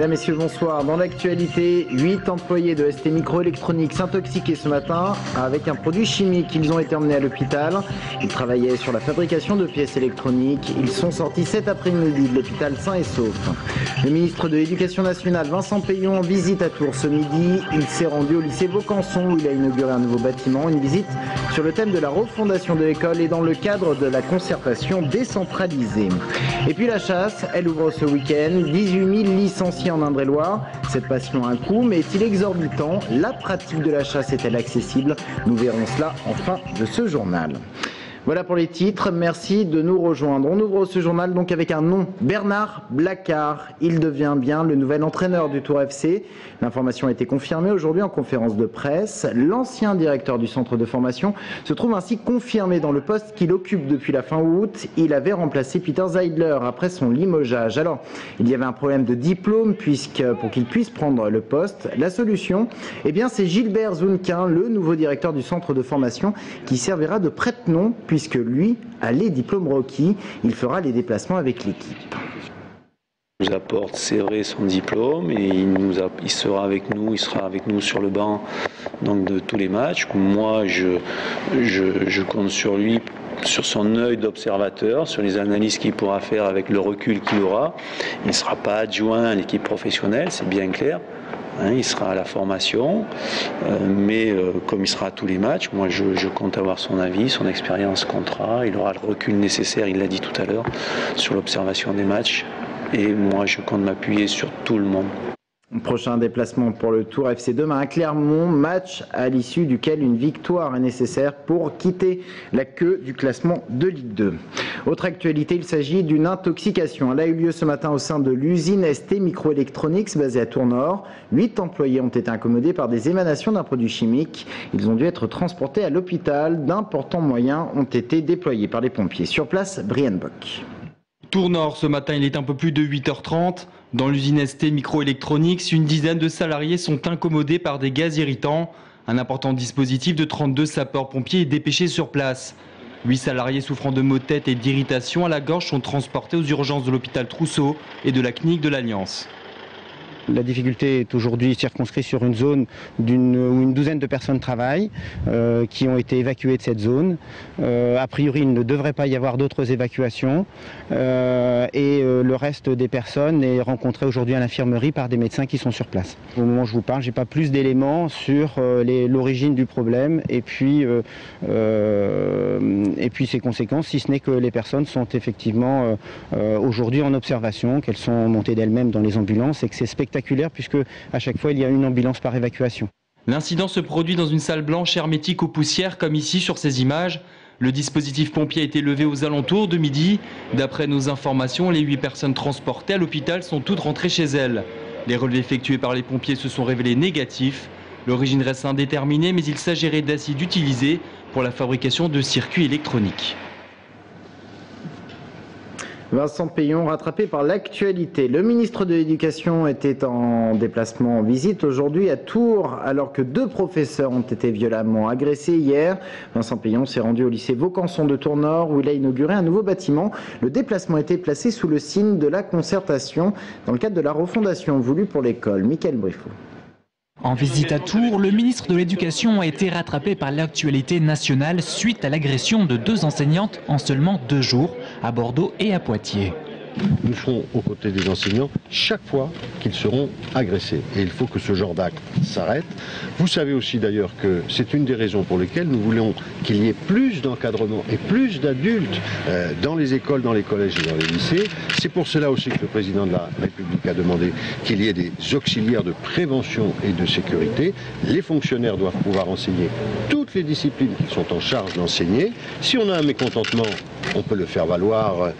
Mesdames, Messieurs, bonsoir. Dans l'actualité, 8 employés de ST Microélectronics intoxiqués ce matin avec un produit chimique. Ils ont été emmenés à l'hôpital. Ils travaillaient sur la fabrication de pièces électroniques. Ils sont sortis cet après-midi de l'hôpital sains et saufs. Le ministre de l'Éducation nationale, Vincent Peillon, en visite à Tours ce midi. Il s'est rendu au lycée Vaucanson où il a inauguré un nouveau bâtiment. Une visite sur le thème de la refondation de l'école et dans le cadre de la concertation décentralisée. Et puis la chasse, elle ouvre ce week-end. 18 000 licenciés en Indre-et-Loire. Cette passion a un coût, mais est-il exorbitant? La pratique de la chasse est-elle accessible? Nous verrons cela en fin de ce journal. Voilà pour les titres, merci de nous rejoindre. On ouvre ce journal donc avec un nom, Bernard Blacard. Il devient bien le nouvel entraîneur du Tours FC. L'information a été confirmée aujourd'hui en conférence de presse. L'ancien directeur du centre de formation se trouve ainsi confirmé dans le poste qu'il occupe depuis la fin août. Il avait remplacé Peter Zeidler après son limogeage. Alors, il y avait un problème de diplôme puisque pour qu'il puisse prendre le poste, la solution, eh bien, c'est Gilbert Zunquin, le nouveau directeur du centre de formation, qui servira de prête-nom puisque lui a les diplômes requis. Il fera les déplacements avec l'équipe. Il nous apporte, c'est vrai, son diplôme et il sera avec nous sur le banc donc, de tous les matchs. Moi, je compte sur lui, sur son œil d'observateur, sur les analyses qu'il pourra faire avec le recul qu'il aura. Il ne sera pas adjoint à l'équipe professionnelle, c'est bien clair. Il sera à la formation, mais comme il sera à tous les matchs, moi je compte avoir son avis, son expérience comptera, il aura le recul nécessaire, il l'a dit tout à l'heure, sur l'observation des matchs, et moi je compte m'appuyer sur tout le monde. Prochain déplacement pour le Tours FC demain à Clermont, match à l'issue duquel une victoire est nécessaire pour quitter la queue du classement de Ligue 2. Autre actualité, il s'agit d'une intoxication. Elle a eu lieu ce matin au sein de l'usine ST Microelectronics basée à Tours-Nord. 8 employés ont été incommodés par des émanations d'un produit chimique. Ils ont dû être transportés à l'hôpital. D'importants moyens ont été déployés par les pompiers. Sur place, Brian Bock. Tours-Nord, ce matin, il est un peu plus de 8h30. Dans l'usine ST Microelectronics, une dizaine de salariés sont incommodés par des gaz irritants. Un important dispositif de 32 sapeurs-pompiers est dépêché sur place. 8 salariés souffrant de maux de tête et d'irritation à la gorge sont transportés aux urgences de l'hôpital Trousseau et de la clinique de l'Alliance. La difficulté est aujourd'hui circonscrite sur une zone où une douzaine de personnes travaillent, qui ont été évacuées de cette zone. A priori, il ne devrait pas y avoir d'autres évacuations. Et le reste des personnes est rencontré aujourd'hui à l'infirmerie par des médecins qui sont sur place. Au moment où je vous parle, je n'ai pas plus d'éléments sur l'origine du problème et puis ses conséquences, si ce n'est que les personnes sont effectivement aujourd'hui en observation, qu'elles sont montées d'elles-mêmes dans les ambulances et que c'est spectaculaire puisque à chaque fois il y a une ambulance par évacuation. L'incident se produit dans une salle blanche hermétique aux poussières comme ici sur ces images. Le dispositif pompier a été levé aux alentours de midi. D'après nos informations, les 8 personnes transportées à l'hôpital sont toutes rentrées chez elles. Les relevés effectués par les pompiers se sont révélés négatifs. L'origine reste indéterminée, mais il s'agirait d'acide utilisé pour la fabrication de circuits électroniques. Vincent Peillon, rattrapé par l'actualité. Le ministre de l'Éducation était en déplacement en visite aujourd'hui à Tours, alors que 2 professeurs ont été violemment agressés hier. Vincent Peillon s'est rendu au lycée Vaucanson de Tours-Nord, où il a inauguré un nouveau bâtiment. Le déplacement a été placé sous le signe de la concertation, dans le cadre de la refondation voulue pour l'école. Mickaël Briffaut. En visite à Tours, le ministre de l'Éducation a été rattrapé par l'actualité nationale suite à l'agression de 2 enseignantes en seulement 2 jours à Bordeaux et à Poitiers. Nous serons aux côtés des enseignants chaque fois qu'ils seront agressés. Et il faut que ce genre d'acte s'arrête. Vous savez aussi d'ailleurs que c'est une des raisons pour lesquelles nous voulons qu'il y ait plus d'encadrement et plus d'adultes dans les écoles, dans les collèges et dans les lycées. C'est pour cela aussi que le président de la République a demandé qu'il y ait des auxiliaires de prévention et de sécurité. Les fonctionnaires doivent pouvoir enseigner toutes les disciplines qu'ils sont en charge d'enseigner. Si on a un mécontentement, on peut le faire valoir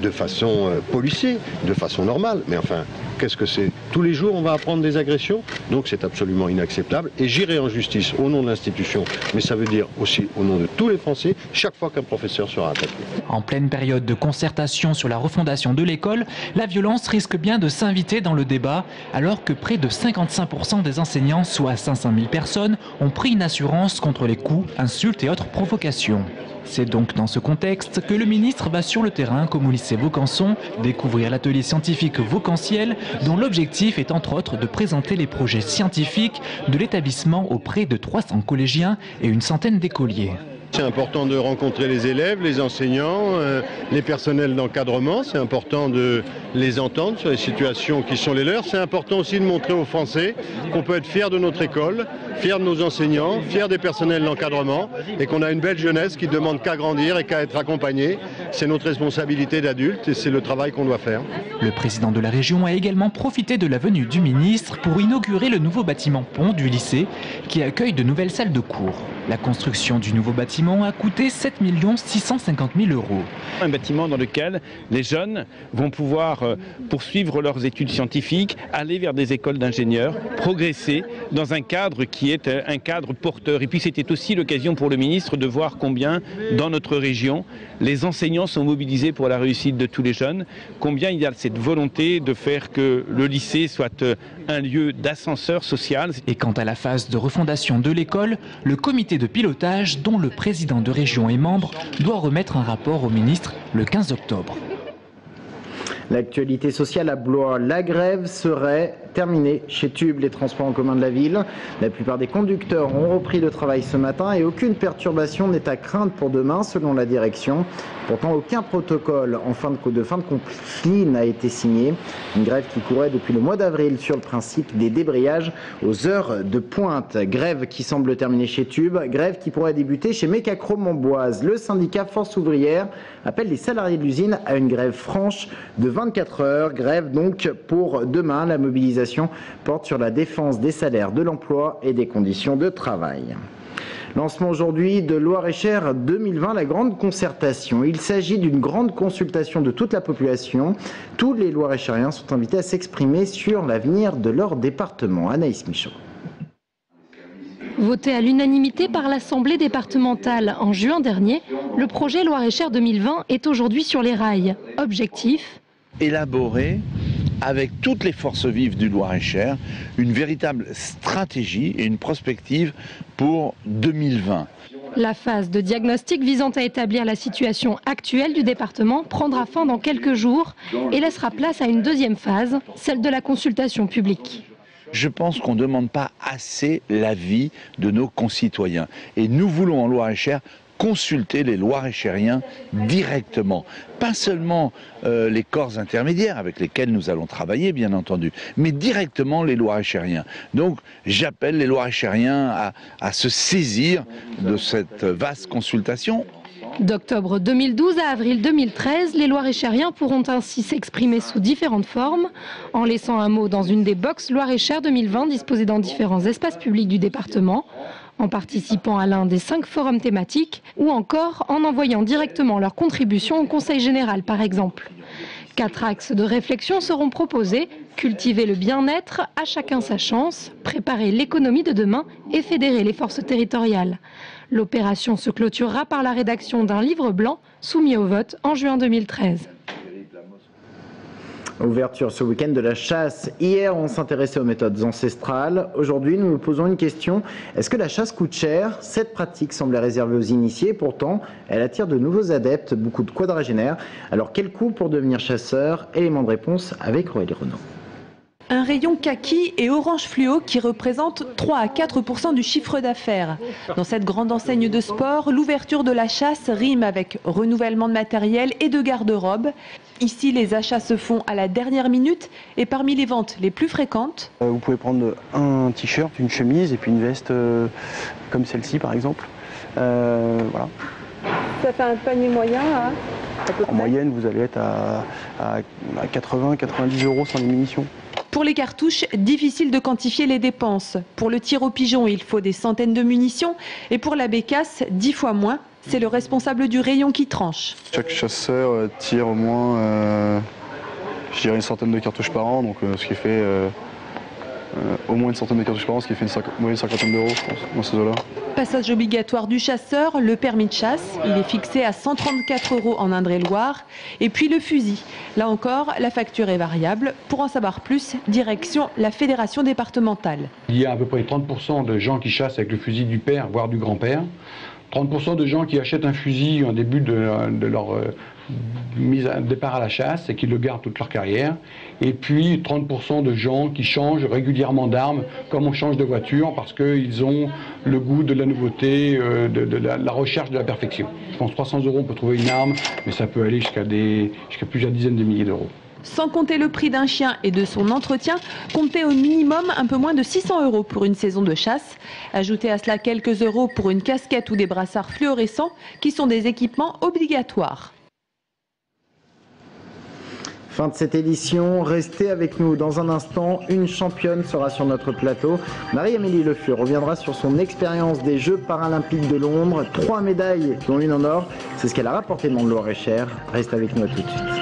de façon policée, de façon normale. Mais enfin, qu'est-ce que c'est? Tous les jours, on va apprendre des agressions. Donc c'est absolument inacceptable. Et j'irai en justice au nom de l'institution, mais ça veut dire aussi au nom de tous les Français, chaque fois qu'un professeur sera attaqué. En pleine période de concertation sur la refondation de l'école, la violence risque bien de s'inviter dans le débat, alors que près de 55% des enseignants, soit 500 000 personnes, ont pris une assurance contre les coups, insultes et autres provocations. C'est donc dans ce contexte que le ministre va sur le terrain, comme au lycée Vaucanson, découvrir l'atelier scientifique Vaucanciel, dont l'objectif est entre autres de présenter les projets scientifiques de l'établissement auprès de 300 collégiens et une centaine d'écoliers. C'est important de rencontrer les élèves, les enseignants, les personnels d'encadrement. C'est important de les entendre sur les situations qui sont les leurs. C'est important aussi de montrer aux Français qu'on peut être fier de notre école, fier de nos enseignants, fier des personnels d'encadrement et qu'on a une belle jeunesse qui ne demande qu'à grandir et qu'à être accompagnée. C'est notre responsabilité d'adultes et c'est le travail qu'on doit faire. Le président de la région a également profité de la venue du ministre pour inaugurer le nouveau bâtiment pont du lycée qui accueille de nouvelles salles de cours. La construction du nouveau bâtiment a coûté 7 650 000 €. Un bâtiment dans lequel les jeunes vont pouvoir poursuivre leurs études scientifiques, aller vers des écoles d'ingénieurs, progresser dans un cadre qui est un cadre porteur. Et puis c'était aussi l'occasion pour le ministre de voir combien dans notre région les enseignants sont mobilisés pour la réussite de tous les jeunes, combien il y a cette volonté de faire que le lycée soit un lieu d'ascenseur social. Et quant à la phase de refondation de l'école, le comité de pilotage, dont le président de région est membre, doit remettre un rapport au ministre le 15 octobre. L'actualité sociale à Blois, la grève serait terminée chez Tube, les transports en commun de la ville. La plupart des conducteurs ont repris le travail ce matin et aucune perturbation n'est à craindre pour demain selon la direction. Pourtant, aucun protocole en fin de conflit n'a été signé. Une grève qui courait depuis le mois d'avril sur le principe des débrayages aux heures de pointe. Grève qui semble terminée chez Tube, grève qui pourrait débuter chez Mecacro-Montboise. Le syndicat Force Ouvrière appelle les salariés de l'usine à une grève franche de 24 heures. Grève donc pour demain. La mobilisation porte sur la défense des salaires, de l'emploi et des conditions de travail. Lancement aujourd'hui de Loir-et-Cher 2020, la grande concertation. Il s'agit d'une grande consultation de toute la population. Tous les Loir-et-Chériens sont invités à s'exprimer sur l'avenir de leur département. Anaïs Michaud. Voté à l'unanimité par l'Assemblée départementale en juin dernier, le projet Loir-et-Cher 2020 est aujourd'hui sur les rails. Objectif : élaborer avec toutes les forces vives du Loir-et-Cher une véritable stratégie et une prospective pour 2020. La phase de diagnostic visant à établir la situation actuelle du département prendra fin dans quelques jours et laissera place à une deuxième phase, celle de la consultation publique. Je pense qu'on ne demande pas assez l'avis de nos concitoyens. Et nous voulons en Loir-et-Cher consulter les Loir-et-Chériens directement. Pas seulement les corps intermédiaires avec lesquels nous allons travailler, bien entendu, mais directement les Loir-et-Chériens. Donc j'appelle les Loir-et-Chériens à se saisir de cette vaste consultation. D'octobre 2012 à avril 2013, les Loir-et-Chériens pourront ainsi s'exprimer sous différentes formes, en laissant un mot dans une des box Loir-et-Cher 2020 disposées dans différents espaces publics du département, en participant à l'un des 5 forums thématiques ou encore en envoyant directement leur contribution au Conseil général par exemple. 4 axes de réflexion seront proposés: cultiver le bien-être, à chacun sa chance, préparer l'économie de demain et fédérer les forces territoriales. L'opération se clôturera par la rédaction d'un livre blanc soumis au vote en juin 2013. Ouverture ce week-end de la chasse. Hier, on s'intéressait aux méthodes ancestrales. Aujourd'hui, nous nous posons une question. Est-ce que la chasse coûte cher ? Cette pratique semblait réservée aux initiés. Pourtant, elle attire de nouveaux adeptes, beaucoup de quadragénaires. Alors, quel coût pour devenir chasseur ? Élément de réponse avec Aurélie Renaud. Un rayon kaki et orange fluo qui représente 3 à 4% du chiffre d'affaires. Dans cette grande enseigne de sport, l'ouverture de la chasse rime avec renouvellement de matériel et de garde-robe. Ici, les achats se font à la dernière minute et parmi les ventes les plus fréquentes. Vous pouvez prendre un t-shirt, une chemise et puis une veste comme celle-ci par exemple. Voilà. Ça fait un panier moyen à peu près. En moyenne, vous allez être à 80-90 € sans les munitions. Pour les cartouches, difficile de quantifier les dépenses. Pour le tir au pigeon, il faut des centaines de munitions. Et pour la bécasse, 10 fois moins. C'est le responsable du rayon qui tranche. Chaque chasseur tire au moins, je dirais, une centaine de cartouches par an. Donc ce qui fait au moins une centaine de cartouches par an, ce qui fait une moyenne cinquantaine d'euros, je pense, dans ces eaux-là. Passage obligatoire du chasseur, le permis de chasse. Il est fixé à 134 € en Indre-et-Loire. Et puis le fusil. Là encore, la facture est variable. Pour en savoir plus, direction la fédération départementale. Il y a à peu près 30% de gens qui chassent avec le fusil du père, voire du grand-père. 30% de gens qui achètent un fusil en début de leur départ à la chasse et qui le gardent toute leur carrière. Et puis 30% de gens qui changent régulièrement d'armes, comme on change de voiture, parce qu'ils ont le goût de la nouveauté, de la recherche de la perfection. Je pense 300 €, on peut trouver une arme, mais ça peut aller jusqu'à plusieurs dizaines de milliers d'euros. Sans compter le prix d'un chien et de son entretien, comptez au minimum un peu moins de 600 € pour une saison de chasse. Ajoutez à cela quelques euros pour une casquette ou des brassards fluorescents qui sont des équipements obligatoires. Fin de cette édition, restez avec nous dans un instant, une championne sera sur notre plateau. Marie-Amélie Le Fur reviendra sur son expérience des Jeux Paralympiques de Londres, 3 médailles dont une en or, c'est ce qu'elle a rapporté dans le Loir-et-Cher. Restez avec nous à tout de suite.